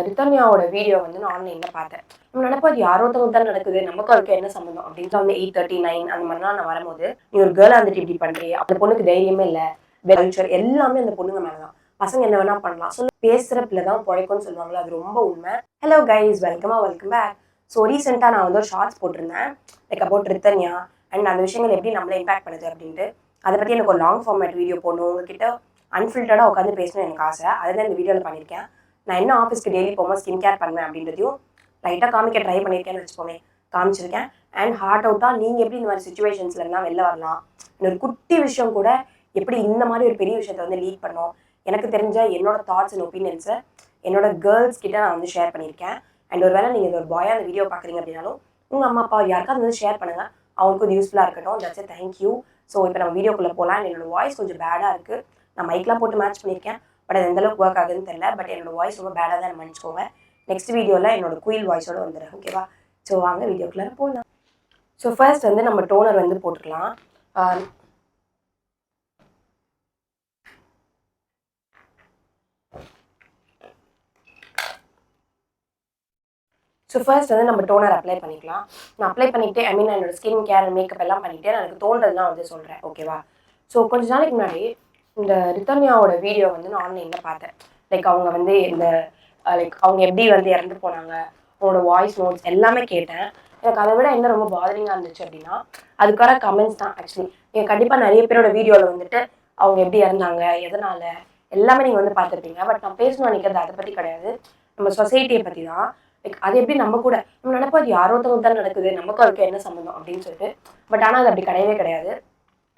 ரித்தன்யாவோட video வந்து நான் ஆன்லைனில் பார்த்தேன். நம்ம நினைப்போம் அது யாரோ ஒருத்தவங்க தான் நடக்குது, நமக்கும் அதுக்கு என்ன சம்மந்தம் அப்படின்னு வந்து 8:39 அந்த மாதிரிலாம் நான் வரும்போது, நீ ஒரு கேர்ளாக இருந்துட்டு இப்படி பண்ணுறியே, அந்த பொண்ணுக்கு தைரியமே இல்லை, கல்ச்சர் எல்லாமே அந்த பொண்ணுங்க மேலே தான். பசங்க என்ன வேணா பண்ணலாம், சொல்லி பேசுகிற பிள்ளை தான் பிழைக்கும்னு சொல்லுவாங்களா, அது ரொம்ப உண்மை. Hello guys, welcome back. So ரீசெண்டாக நான் வந்து ஒரு ஷார்ட்ஸ் போட்டிருந்தேன், லைக் அபவுட் ரித்தன்யா அண்ட் அந்த விஷயங்கள் எப்படி நம்மளை இம்பாக்ட் பண்ணுது அப்படின்ட்டு. அதை பற்றி எனக்கு ஒரு லாங் ஃபார்மேட் வீடியோ போடணும், உங்ககிட்ட அன்ஃபில்டராக உட்காந்து பேசணும்னு எனக்கு ஆசை. அதுதான் இந்த வீடியோவில் பண்ணியிருக்கேன். நான் என்ன ஆஃபீஸ்க்கு டெய்லி போகும்போது ஸ்கின் கேர் பண்ணுவேன் அப்படின்றதையும் லைட்டாக காமிக்க ட்ரை பண்ணியிருக்கேன்னு வச்சுக்கோங்க, காமிச்சிருக்கேன். அண்ட் ஹார்ட் அவுட்டாக நீங்கள் எப்படி இந்த மாதிரி சுச்சுவேஷன்ஸ்லாம் வெளில வரலாம், ஒரு குட்டி விஷயம் கூட எப்படி இந்த மாதிரி ஒரு பெரிய விஷயத்தை வந்து லீட் பண்ணோம், எனக்கு தெரிஞ்ச என்னோட தாட்ஸ் அண்ட் ஒப்பீனியன்ஸை என்னோட கேர்ள்ஸ் கிட்ட நான் வந்து ஷேர் பண்ணியிருக்கேன். அண்ட் ஒரு வேளை நீங்கள் ஒரு பாயாக அந்த வீடியோ பார்க்குறீங்க அப்படின்னாலும் உங்கள் அம்மா அப்பா யாருக்காவது வந்து ஷேர் பண்ணுங்கள், அவங்களுக்கும் இது யூஸ்ஃபுல்லாக இருக்கட்டும். That's it, thank you. ஸோ இப்போ நம்ம வீடியோக்குள்ளே போகலாம். என்னோட வாய்ஸ் கொஞ்சம் பேடாக இருக்குது, நான் மைக்லாம் போட்டு மேட்ச் பண்ணியிருக்கேன், பட் அது எந்தளவுக்கு ஒர்க் ஆகுதுன்னு தெரியல. பட் என்னோட வாய்ஸ் ரொம்ப பேடாக தான் மன்னிச்சுக்கோங்க. நெக்ஸ்ட் வீடியோவில் என்னோட குயில் வாய்ஸோடு வந்துடுறேன், ஓகேவா? ஸோ வாங்க வீடியோக்குள்ளே போகலாம். ஸோ ஃபர்ஸ்ட் வந்து நம்ம டோனர் வந்து போட்டுக்கலாம். ஸோ ஃபர்ஸ்ட் வந்து நம்ம டோனர் அப்ளை பண்ணிக்கலாம். நான் அப்ளை பண்ணிவிட்டு என்னோட ஸ்கின் கேர் மேக்கப் எல்லாம் பண்ணிவிட்டு எனக்கு தோன்றதுலாம் வந்து சொல்கிறேன், ஓகேவா? ஸோ கொஞ்ச நாளைக்கு முன்னாடி இந்த ரித்தன்யாவோட வீடியோ வந்து நான் ஆன்லைனில் பார்த்தேன். லைக் அவங்க வந்து இந்த லைக் அவங்க எப்படி வந்து இறந்து போனாங்க, அவங்களோட வாய்ஸ் நோட்ஸ் எல்லாமே கேட்டேன். எனக்கு அதை விட என்ன ரொம்ப பாதரிங்காக இருந்துச்சு அப்படின்னா, அதுக்கான கமெண்ட்ஸ் தான். ஆக்சுவலி நீங்கள் கண்டிப்பாக நிறைய பேரோட வீடியோவில் வந்துட்டு அவங்க எப்படி இறந்தாங்க, எதனால் எல்லாமே நீங்கள் வந்து பார்த்துருப்பீங்க. பட் நான் பேசணும்னு நினைக்கிறது அதை பற்றி கிடையாது, நம்ம சொசைட்டியை பற்றி தான். லைக் அது எப்படி நம்ம கூட நம்ம நினைப்போம் அது யாரோ ஒருத்தவங்க தான் நடக்குது, நமக்கும் அதுக்கு என்ன சம்மந்தம் அப்படின்னு சொல்லிட்டு. பட் ஆனால் அது அப்படி கிடையவே கிடையாது.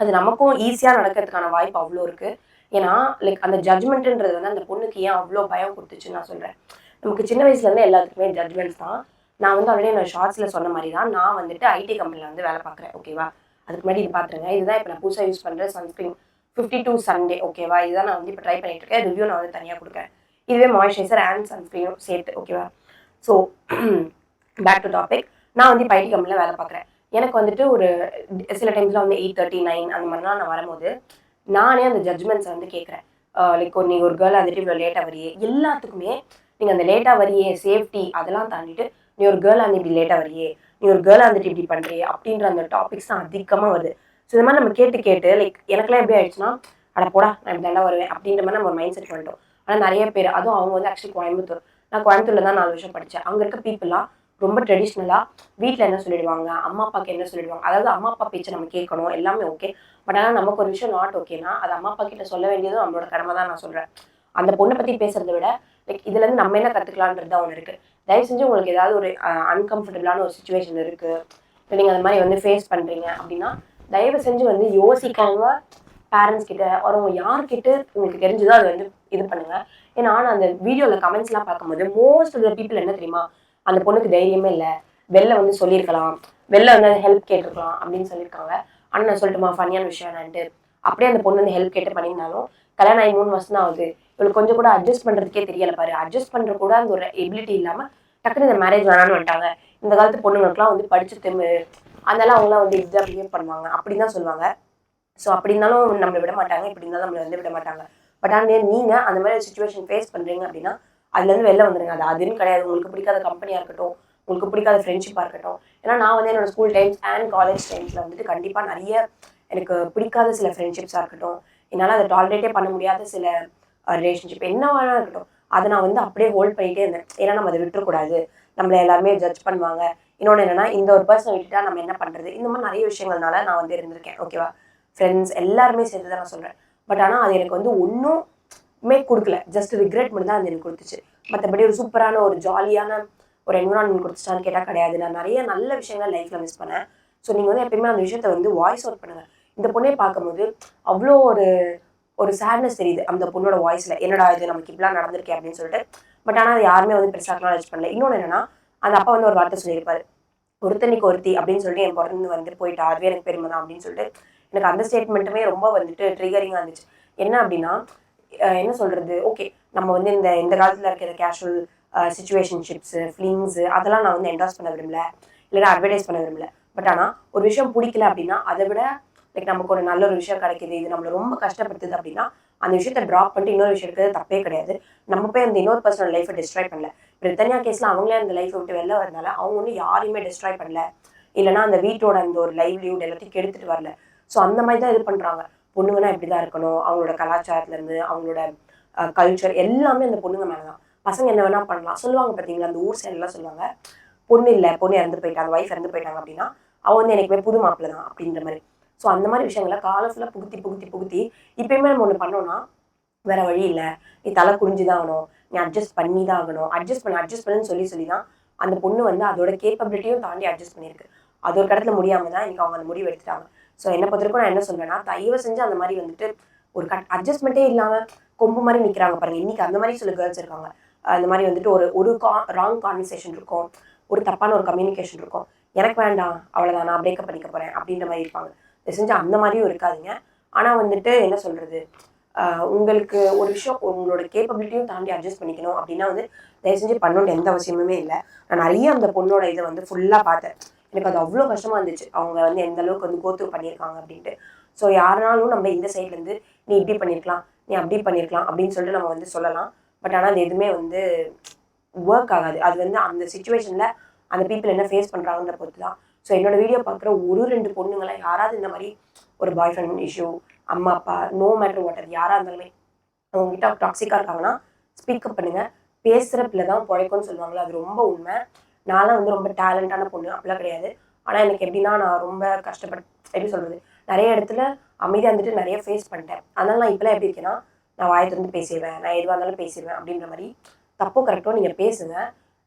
அது நமக்கும் ஈஸியாக நடக்கிறதுக்கான வாய்ப்பு அவ்வளோ இருக்குது. ஏன்னா லைக் அந்த ஜட்மெண்ட்டுன்றது வந்து அந்த பொண்ணுக்கு ஏன் அவ்வளோ பயம் கொடுத்துச்சுன்னு நான் சொல்கிறேன். நமக்கு சின்ன வயசுலேருந்து எல்லாத்துக்குமே ஜட்மெண்ட்ஸ் தான். நான் வந்து ஆல்ரெடி என்னோட ஷார்ட்ஸில் சொன்ன மாதிரி தான், நான் வந்துட்டு ஐடி கம்பெனியில் வந்து வேலை பார்க்குறேன், ஓகேவா? அதுக்கு முன்னாடி இது பார்த்துருங்க. இதுதான் இப்போ நான் புதுசாக யூஸ் பண்ணுற சன்ஸ்க்ரீன் 52 சண்டே, ஓகேவா? இதுதான் நான் வந்து இப்போ ட்ரை பண்ணிட்டு இருக்கேன். ரிவ்யூ நான் வந்து தனியாக கொடுக்குறேன். இதுவே மாய்ஸ்சரைசர் அண்ட் சன்ஸ்க்ரீனும் சேர்த்து, ஓகேவா? So back to topic. நான் வந்து இப்போ ஐடி கம்பெனியில் வேலை பார்க்குறேன். எனக்கு வந்துட்டு ஒரு சில டைம்ஸில் வந்து 8:39 அந்த மாதிரிலாம் நான் வரும்போது நானே அந்த ஜட்மெண்ட்ஸை வந்து கேட்குறேன். லைக் நீங்கள் ஒரு கேர்ளாக வந்துட்டு இவ்வளோ லேட்டாக வரியே, எல்லாத்துக்குமே நீங்கள் அந்த லேட்டாக வரியே, சேஃப்டி அதெல்லாம் தாண்டிட்டு நீ ஒரு கேர்ளாக வந்து இப்படி லேட்டாக வரியே, நீ ஒரு கேர்ளாக வந்துட்டு இப்படி பண்ணுறியே அப்படின்ற அந்த டாபிக்ஸ் தான் அதிகமாக வருது. ஸோ இந்த மாதிரி நம்ம கேட்டு லைக் எனக்குலாம் எப்படி ஆயிடுச்சுன்னா, அட போடா நான் இப்படி தாண்டா வருவேன் அப்படின்ற மாதிரி நம்ம ஒரு மைண்ட் செட் பண்ணிட்டோம். ஆனால் நிறைய பேர், அதுவும் அவங்க வந்து ஆக்சுவலி கோயம்புத்தூர், நான் கோயம்புத்தூரில் தான் 4 வருஷம் படித்தேன். அங்கே இருக்க பீப்புளாக ரொம்ப ட்ரெடிஷ்னலாக வீட்டில் என்ன சொல்லிடுவாங்க, அம்மா அப்பாவுக்கு என்ன சொல்லிடுவாங்க, அதாவது அம்மா அப்பா பேச்சை நம்ம கேட்கணும், எல்லாமே ஓகே. பட் ஆனால் நமக்கு ஒரு விஷயம் நாட் ஓகேனா அது அம்மா அப்பா கிட்ட சொல்ல வேண்டியதும் நம்மளோட கடமை தான் நான் சொல்கிறேன். அந்த பொண்ணை பற்றி பேசுறதை விட லைக் இதுலேருந்து நம்ம என்ன கற்றுக்கலான்றது தான் ஒன்று இருக்குது. தயவு செஞ்சு உங்களுக்கு ஏதாவது ஒரு அன்கம்ஃபர்டபுளான ஒரு சுச்சுவேஷன் இருக்குது, இல்லை நீங்கள் அந்த மாதிரி வந்து ஃபேஸ் பண்ணுறீங்க அப்படின்னா தயவு செஞ்சு வந்து யோசிக்காம பேரண்ட்ஸ் கிட்ட அவங்க யார்கிட்ட உங்களுக்கு தெரிஞ்சுதோ அதை வந்து இது பண்ணுங்க. ஏன்னா நான் அந்த வீடியோவில் கமெண்ட்ஸ்லாம் பார்க்கும்போது மோஸ்ட் ஆஃப் த பீப்புள் என்ன தெரியுமா, அந்த பொண்ணுக்கு தைரியமே இல்லை, வெளில வந்து சொல்லியிருக்கலாம், வெளில வந்து ஹெல்ப் கேட்டிருக்கலாம் அப்படின்னு சொல்லியிருக்காங்க. ஆனால் நான் சொல்லட்டுமா ஃபன்னியான விஷயம் என்னன்ட்டு, அப்படியே அந்த பொண்ணு வந்து ஹெல்ப் கேட்டு பண்ணியிருந்தாலும் கல்யாணம் ஆகி 3 வருஷம் தான் ஆகுது, இவளுக்கு கொஞ்சம் கூட அட்ஜஸ்ட் பண்ணுறதுக்கே தெரியலை பாரு. அட்ஜஸ்ட் பண்ணுற கூட அந்த ஒரு எபிலிட்டி இல்லாமல் டக்குனு இந்த மேரேஜ் வேணான்னு வந்துட்டாங்க. இந்த காலத்து பொண்ணுங்களுக்குலாம் வந்து படிச்சு திம்மு, அதனால அவங்களாம் வந்து இதுதான் பிஹேவ் பண்ணுவாங்க அப்படின்னு தான் சொல்லுவாங்க. ஸோ அப்படி இருந்தாலும் நம்மளை விட மாட்டாங்க, இப்படி இருந்தாலும் நம்மளை வந்து விட மாட்டாங்க. பட் ஆனால் நீங்கள் அந்த மாதிரி சுச்சுவேஷன் ஃபேஸ் பண்ணுறீங்க அப்படின்னா அதுலேருந்து வெளில வந்துடுங்க. அது அதுன்னு கிடையாது, உங்களுக்கு பிடிக்காத கம்பெனியாக இருக்கட்டும், உங்களுக்கு பிடிக்காத ஃப்ரெண்ட்ஷிப்பாக இருக்கட்டும். ஏன்னா நான் வந்து என்னோட ஸ்கூல் டைம்ஸ் அண்ட் காலேஜ் டைம்ஸில் வந்துட்டு கண்டிப்பாக நிறைய எனக்கு பிடிக்காத சில ஃப்ரெண்ட்ஷிப்ஸாக இருக்கட்டும், என்னால் அதை டாலரேட்டே பண்ண முடியாத சில ரிலேஷன்ஷிப் என்ன வேணா இருக்கட்டும், அதை நான் வந்து அப்படியே ஹோல்ட் பண்ணிகிட்டே இருந்தேன். ஏன்னா நம்ம அதை விட்டுறக்கூடாது, நம்மளை எல்லாருமே ஜட்ஜ் பண்ணுவாங்க. இன்னொன்று என்னென்னா, இந்த ஒரு பர்சன் விட்டுட்டா நம்ம என்ன பண்ணுறது, இந்த மாதிரி நிறைய விஷயங்கள்னால நான் வந்து இருந்திருக்கேன், ஓகேவா? ஃப்ரெண்ட்ஸ் எல்லாருமே சேர்த்து தான் நான் சொல்கிறேன். பட் ஆனால் அது எனக்கு வந்து ஒன்றுமே கொடுக்கல, ஜஸ்ட் ரிக்ரெட் மட்டும் தான் அது எனக்கு கொடுத்துச்சு. மற்றபடி ஒரு சூப்பரான ஒரு ஜாலியான ஒரு என்விரான்மெண்ட் கொடுத்துச்சான்னு கேட்டால் கிடையாது. நான் நிறைய நல்ல விஷயங்கள் லைஃப்பில் மிஸ் பண்ணேன். ஸோ நீங்கள் வந்து எப்பயுமே அந்த விஷயத்த வந்து வாய்ஸ் அவுட் பண்ணுங்கள். இந்த பொண்ணை பார்க்கும்போது அவ்வளோ ஒரு சேட்னஸ் தெரியுது அந்த பொண்ணோட வாய்ஸில், என்னடா இது நமக்கு இப்படிலாம் நடந்திருக்கேன் அப்படின்னு சொல்லிட்டு. பட் ஆனால் அது யாருமே வந்து பெருசாக அக்னாலேஜ் பண்ணல. இன்னொன்று என்னன்னா, அந்த அப்பா வந்து ஒரு வார்த்தை சொல்லியிருப்பாரு, ஒருத்தனிக்கு ஒருத்தி அப்படின்னு சொல்லிட்டு என் பிறந்து வந்து போயிட்டா, அதுவே எனக்கு பெருமை தான் அப்படின்னு சொல்லிட்டு. எனக்கு அந்த ஸ்டேட்மெண்ட்டுமே ரொம்ப வந்துட்டு ட்ரிகரிங்காக இருந்துச்சு. என்ன அப்படின்னா, என்ன சொல்கிறது, ஓகே நம்ம வந்து இந்த காலத்தில் இருக்கிற கேஷுவல் சிச்சுவேஷன்ஷிப்ஸு, ஃபிலிங்ஸு அதெல்லாம் நான் வந்து என்டாஸ் பண்ண விரும்பல, இல்லைனா அட்வர்டைஸ் பண்ண விரும்பல. பட் ஆனால் ஒரு விஷயம் பிடிக்கல அப்படின்னா அதை விட லைக் நமக்கு ஒரு நல்ல ஒரு விஷயம் கிடைக்கிது, இது நம்மளை ரொம்ப கஷ்டப்படுத்துது அப்படின்னா அந்த விஷயத்தை ட்ராப் பண்ணிட்டு இன்னொரு விஷயம் இருக்கிறது தப்பே கிடையாது. நம்ம போய் அந்த இன்னொரு பர்சனல் லைஃபை டிஸ்ட்ராய் பண்ணல. ரித்தன்யா கேஸில் அவங்களே அந்த லைஃபை விட்டு வெளில வரதுனால அவங்க ஒன்றும் யாரையுமே டிஸ்ட்ராய் பண்ணல, இல்லைனா அந்த வீட்டோட அந்த ஒரு லைவ்லிஹுட் எல்லாத்தையும் கெடுத்துட்டு வரல. ஸோ அந்த மாதிரி தான் இது பண்ணுறாங்க. பொண்ணுங்கன்னா இப்படி தான் இருக்கணும், அவங்களோட கலாச்சாரத்துலேருந்து அவங்களோட கல்ச்சர் எல்லாமே அந்த பொண்ணுங்க மேலே தான். பசங்க என்ன வேணால் பண்ணலாம் சொல்லுவாங்க பார்த்தீங்களா, அந்த ஊர் சைடெல்லாம் சொல்லுவாங்க, பொண்ணு இல்லை பொண்ணு இறந்து போயிட்டாங்க, வைஃப் இறந்து போயிட்டாங்க அப்படின்னா அவன் வந்து எனக்குமே புது மாப்பிள்ளை தான் அப்படின்ற மாதிரி. ஸோ அந்த மாதிரி விஷயங்களை காலம் ஃபுல்லாக புகுத்தி இப்பயுமே நம்ம ஒன்று பண்ணோம்னா வேற வழி இல்லை, நீ தலை குடிஞ்சு தான் ஆகணும், நீ அட்ஜஸ்ட் பண்ணி தான் ஆகணும், அட்ஜஸ்ட் பண்ணுன்னு சொல்லி தான் அந்த பொண்ணு வந்து அதோட கேப்பபிலிட்டியும் தாண்டி அட்ஜஸ்ட் பண்ணியிருக்கு. அது ஒரு கடத்துல முடியாமல் தான் இன்னைக்கு அவங்க அந்த முடிவு எடுத்துட்டாங்க. ஸோ என்னை பொறுத்தவரைக்கும் நான் என்ன சொல்றேன்னா, தயவு செஞ்சு அந்த மாதிரி வந்துட்டு ஒரு அட்ஜஸ்ட்மெண்ட்டே இல்லாமல் கொம்பு மாதிரி நிற்கிறாங்க பாருங்க. இன்னைக்கு அந்த மாதிரி சில கேர்ள்ஸ் இருக்காங்க. அந்த மாதிரி வந்துட்டு ஒரு ராங் கான்வர்சேஷன் இருக்கும், ஒரு தப்பான ஒரு கம்யூனிகேஷன் இருக்கும், எனக்கு வேண்டாம் அவ்வளோதான் நான் பிரேக்கப் பண்ணிக்க போகிறேன் அப்படின்ற மாதிரி இருப்பாங்க. இதை செஞ்சு அந்த மாதிரியும் இருக்காதுங்க. ஆனால் வந்துட்டு என்ன சொல்கிறது, உங்களுக்கு ஒரு விஷயம் உங்களோட கேப்பபிலிட்டியும் தாண்டி அட்ஜஸ்ட் பண்ணிக்கணும் அப்படின்னா வந்து தயவு செஞ்சு பண்ணணுன்ற எந்த அவசியமுமே இல்லை. நான் நிறைய அந்த பொண்ணோட இதை வந்து ஃபுல்லாக பார்த்தேன். எனக்கு அது அவ்வளோ கஷ்டமாக இருந்துச்சு, அவங்க வந்து எந்த அளவுக்கு வந்து கோத்ரூ பண்ணியிருக்காங்க அப்படின்ட்டு. ஸோ யாருனாலும் நம்ம இந்த சைட்லேருந்து நீ இப்படி பண்ணியிருக்கலாம், நீ அப்படி பண்ணியிருக்கலாம் அப்படின்னு சொல்லிட்டு நம்ம வந்து சொல்லலாம். பட் ஆனால் அது எதுவுமே வந்து ஒர்க் ஆகாது. அது வந்து அந்த சுச்சுவேஷனில் அந்த பீப்புள் என்ன ஃபேஸ் பண்ணுறாங்கன்ற பொறுத்து தான். ஸோ என்னோட வீடியோ பார்க்குற ஒரு 2 பொண்ணுங்களை யாராவது இந்த மாதிரி ஒரு பாய் ஃப்ரெண்ட் இஷ்யூ, அம்மா அப்பா, நோ மேட்டர் வாட், அது யாராக இருந்தாலுமே அவங்ககிட்ட டாக்ஸிக்காக இருக்காங்கன்னா ஸ்பீக்கப் பண்ணுங்கள். பேசுகிற பிள்ளை தான் பிழைக்கும்னு சொல்லுவாங்களே, அது ரொம்ப உண்மை. நான்லாம் வந்து ரொம்ப டேலண்டான பொண்ணு அப்படிலாம் கிடையாது. ஆனால் எனக்கு எப்படின்னா நான் ரொம்ப கஷ்டப்பட்டு எப்படி சொல்கிறது, நிறைய இடத்துல அமைதியாக இருந்துட்டு நிறைய ஃபேஸ் பண்ணிட்டேன். அதனால நான் இப்போலாம் எப்படி இருக்கேன்னா, நான் வாயை திறந்து பேசிடுவேன், நான் எதுவாக இருந்தாலும் பேசிடுவேன் அப்படின்ற மாதிரி. தப்போ கரெக்டோ நீங்கள் பேசுங்க.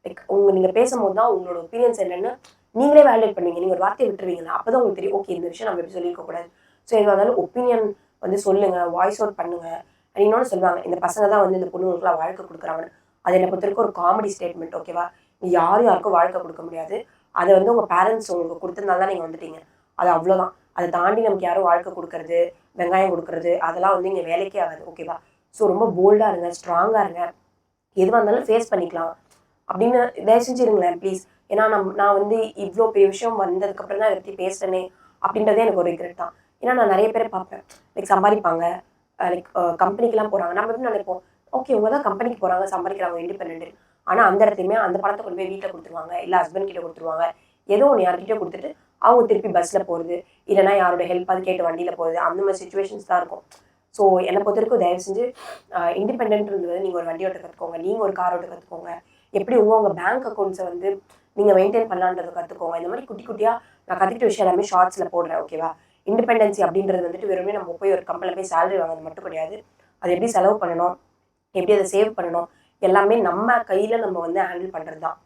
லைக் நீங்கள் பேசும்போது தான் உங்களோட ஒப்பீனியன்ஸ் என்னென்னு நீங்களே வேலிடேட் பண்ணுவீங்க. நீங்கள் ஒரு வார்த்தையை விட்டுருவீங்களா, அப்போ தான் உங்களுக்கு தெரியும், ஓகே இந்த விஷயம் நம்ம எப்படி சொல்லியிருக்கக்கூடாது. ஸோ எதுவாக இருந்தாலும் ஒப்பீனியன் வந்து சொல்லுங்கள், வாய்ஸ் அவுட் பண்ணுங்கள். இன்னொன்று சொல்லுவாங்க, இந்த பசங்க தான் வந்து இந்த பொண்ணுங்களுக்குலாம் வாழ்க்கை கொடுக்குறாங்கன்னு. அது என்னை பொறுத்தவரைக்கும் ஒரு காமெடி ஸ்டேட்மெண்ட், ஓகேவா. யாரும் யாருக்கும் வாழ்க்கை கொடுக்க முடியாது. அதை வந்து உங்கள் பேரண்ட்ஸ் உங்களுக்கு கொடுத்துருந்தால் தான் நீங்கள் வந்துட்டீங்க, அது அவ்வளோதான். அதை தாண்டி நமக்கு யாரும் வாழ்க்கை கொடுக்கறது, வெங்காயம் கொடுக்குறது, அதெல்லாம் வந்து இங்கே வேலைக்கே ஆகாது, ஓகேவா. ஸோ ரொம்ப போல்டாக இருங்க, ஸ்ட்ராங்காக இருங்க, எதுவாக இருந்தாலும் ஃபேஸ் பண்ணிக்கலாம் அப்படின்னு தயவு செஞ்சு இருங்களேன் ப்ளீஸ். ஏன்னா நான் வந்து இவ்வளோ பெரிய விஷயம் வந்ததுக்கப்புறம் தான் இதை பற்றி பேசுகிறேனே அப்படின்றதே எனக்கு ஒரு ரிக்ரெட் தான். ஏன்னா நான் நிறைய பேரை பார்ப்பேன், லைக் சம்பாதிப்பாங்க, லைக் கம்பெனிக்கெலாம் போகிறாங்க. நம்ம எப்படி நினைப்போம், ஓகே இவங்க தான் கம்பெனிக்கு போகிறாங்க, சம்பாதிக்கிறாங்க, இண்டிபெண்ட். ஆனால் அந்த இடத்துலையுமே அந்த பணத்தை கொண்டு போய் வீட்டில் கொடுத்துருவாங்க, இல்லை ஹஸ்பண்ட் கிட்ட கொடுத்துருவாங்க, ஏதோ ஒன்று யார்கிட்டயோ கொடுத்துட்டு அவங்க திருப்பி பஸ்ஸில் போகிறது, இல்லைனா யாரோட ஹெல்ப் அது கேட்டு வண்டியில் போகிறது, அந்த மாதிரி சுச்சுவேஷன்ஸ் தான் இருக்கும். ஸோ என்னை பொறுத்த வரைக்கும் தயவு செஞ்சு இண்டிபெண்ட்ன்றது வந்து நீங்கள் ஒரு வண்டி ஓட்ட கற்றுக்கோங்க, நீங்கள் ஒரு கார் ஓட்ட கற்றுக்கோங்க, எப்படி உங்கள் பேங்க் அக்கௌண்ட்ஸை வந்து நீங்கள் மெயின்டைன் பண்ணலான்றதை கற்றுக்கோங்க. இந்த மாதிரி குட்டி குட்டியாக நான் கற்றுக்கிட்ட விஷயம் எல்லாமே ஷார்ட்ஸில் போடுறேன், ஓகேவா. இண்டிபெண்டன்சி அப்படின்றது வந்துட்டு வெறுமே நம்ம போய் ஒரு கம்பெனியில் போய் சேலரி வாங்குறது மட்டும் கிடையாது. அது எப்படி செலவு பண்ணணும், எப்படி அதை சேவ் பண்ணணும், எல்லாமே நம்ம கையில் நம்ம வந்து ஹேண்டில் பண்ணுறது தான்.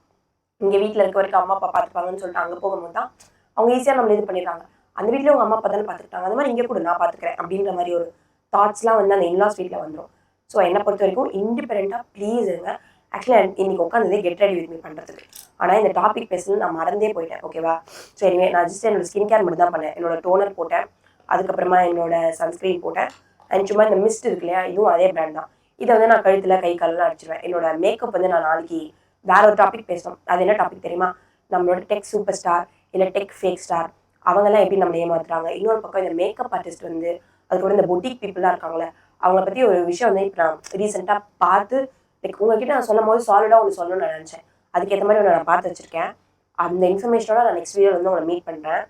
இங்கே வீட்டில் இருக்க வரைக்கும் அம்மா அப்பா பார்த்துப்பாங்கன்னு சொல்லிட்டு அங்கே போகும்போது தான் அவங்க ஈஸியாக நம்மளை இது பண்ணிடுறாங்க. அந்த வீட்டில் உங்கள் அம்மா அப்பா தானே பார்த்துக்கிட்டாங்க, அந்த மாதிரி இங்கே கூட நான் பார்த்துக்கிறேன் அப்படின்ற மாதிரி ஒரு தாட்ஸ்லாம் வந்து அந்த இன்லாஸ் வீட்டில் வந்துடும். ஸோ என்னை பொறுத்த வரைக்கும் இண்டிபெண்ட்டாக ப்ளீஸ் இருங்க. ஆக்சுவலி இன்னைக்கு உட்காந்ததே கெட் ரெடி வித் மீ பண்ணுறதுக்கு, ஆனால் இந்த டாபிக் பேசணும்னு நான் மறந்தே போயிட்டேன், ஓகேவா. ஸோ எனிவே நான் ஜஸ்ட் என்னோட ஸ்கின் கேர் மட்டும் தான் பண்ணேன். என்னோட டோனர் போட்டேன், அதுக்கப்புறமா என்னோட சன்ஸ்க்ரீன் போட்டேன், அண்ட் சும்மா இந்த மிஸ்ட் இருக்கு இல்லையா, இதுவும் அதே பிராண்ட் தான். இதை வந்து நான் கழுத்தில் கை காலெலாம் அடிச்சிடுவேன். என்னோட மேக்கப் வந்து நான் நாளைக்கு வேற ஒரு டாபிக் பேசணும். அது என்ன டாபிக் தெரியுமா, நம்மளோட டெக் சூப்பர் ஸ்டார் இல்லை டெக் ஃபேக் ஸ்டார் அவங்கெல்லாம் எப்படி நம்மளை ஏமாத்துறாங்க. இன்னொரு பக்கம் இந்த மேக்கப் ஆர்டிஸ்ட் வந்து, அதுக்கப்புறம் இந்த பொட்டிக் பீப்புளாக இருக்காங்களே, அவங்கள பற்றி ஒரு விஷயம் வந்து இப்போ நான் ரீசெண்டாக பார்த்து லைக் உங்ககிட்ட நான் சொல்லும் போது சாலிடாக ஒன்று சொல்லணும்னு நான் நினச்சேன். அதுக்கேற்ற மாதிரி ஒன்று நான் பார்த்து வச்சுருக்கேன். அந்த இன்ஃபர்மேஷனோட நான் நெக்ஸ்ட் வீடியோ வந்து உங்களை மீட் பண்ணுறேன்.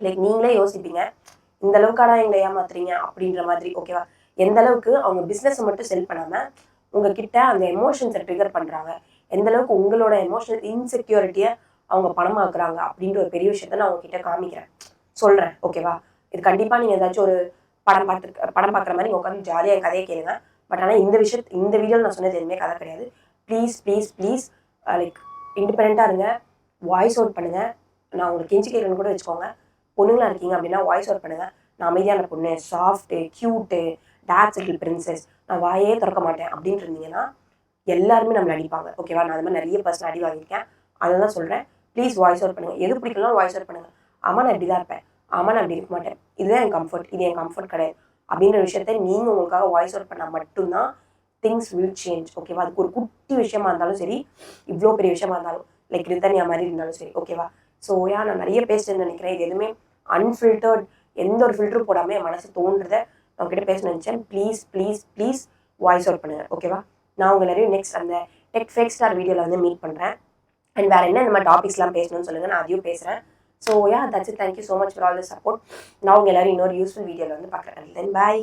லைக் நீங்களே யோசிப்பீங்க, இந்த அளவுக்கான எங்களை ஏமாத்துறீங்க அப்படின்ற மாதிரி, ஓகேவா. எந்த அளவுக்கு அவங்க பிஸ்னஸை மட்டும் செல் பண்ணாமல் உங்ககிட்ட அந்த எமோஷன்ஸை ட்ரிகர் பண்ணுறாங்க, எந்த அளவுக்கு உங்களோட எமோஷனல் இன்செக்யூரிட்டியை அவங்க பணமாக்குறாங்க அப்படின்ற ஒரு பெரிய விஷயத்த நான் உங்ககிட்ட காமிக்கிறேன், சொல்கிறேன், ஓகேவா. இது கண்டிப்பாக நீங்கள் ஏதாச்சும் ஒரு படம் பார்க்குற மாதிரி உட்காந்து ஜாலியாக என் கதையை கேளுங்க. பட் ஆனால் இந்த வீடியோவில் நான் சொன்னது எதுவுமே கதை கிடையாது. ப்ளீஸ் ப்ளீஸ் ப்ளீஸ் லைக் இண்டிபெண்ட்டாக இருங்க, வாய்ஸ் அவுட் பண்ணுங்கள். நான் உங்களுக்கு கெஞ்சி கேட்கணும்னு கூட வச்சுக்கோங்க. பொண்ணுங்களாக இருக்கீங்க அப்படின்னா வாய்ஸ் அவுட் பண்ணுங்கள். நான் அமைதியான பொண்ணு, soft, cute, dark circle princess, நான் வாயே திறக்க மாட்டேன் அப்படின்ட்டு இருந்தீங்கன்னா எல்லாருமே நம்மளை அடிப்பாங்க, ஓகேவா. நான் அது மாதிரி நிறைய பர்சன் அடி வாங்கியிருக்கேன், அதை தான் சொல்கிறேன். ப்ளீஸ் வாய்ஸ் அவுட் பண்ணுங்கள். எது பிடிக்கலாம் வாய்ஸ் அவுட் பண்ணுங்கள். ஆமாம் நான் இப்படி தான் இருப்பேன், ஆமாம் நான் இப்படி இருக்க மாட்டேன், இதுதான் என் கம்ஃபர்ட், இது என் கம்ஃபர்ட் கிடையாது அப்படின்ற விஷயத்த நீங்கள் உங்களுக்காக வாய்ஸ் அவுட் பண்ணால் மட்டும்தான் திங்ஸ் வில் சேஞ்ச், ஓகேவா. அதுக்கு ஒரு குட்டி விஷயமா இருந்தாலும் சரி, இவ்வளோ பெரிய விஷயமா இருந்தாலும், லைக் ரித்தன்யா மாதிரி இருந்தாலும் சரி, ஓகேவா. ஸோ நான் நிறைய பேசுறேன்னு நினைக்கிறேன். இது எதுவுமே அன்ஃபில்டர்ட், எந்த ஒரு ஃபில்டரும் போடாமல் என் மனசு தோன்றதை அவங்ககிட்ட பேச நினச்சேன். Please please please voice out பண்ணுங்கள், ஓகேவா? நான் உங்கள் எல்லாரையும் நெக்ஸ்ட் அந்த டெக் ஸ்டார் வீடியோவில் வந்து மீட் பண்ணுறேன். அண்ட் வேறு என்ன இந்த மாதிரி டாபிக்ஸ்லாம் பேசணும்னு சொல்லுங்கள், நான் அதையும் பேசுகிறேன். So yeah, that's it. Thank you so much for all the support. நான் உங்கள் எல்லாரும் இன்னொரு யூஸ்ஃபுல் வீடியோவில் வந்து பார்க்குறேன். தென் பாய்.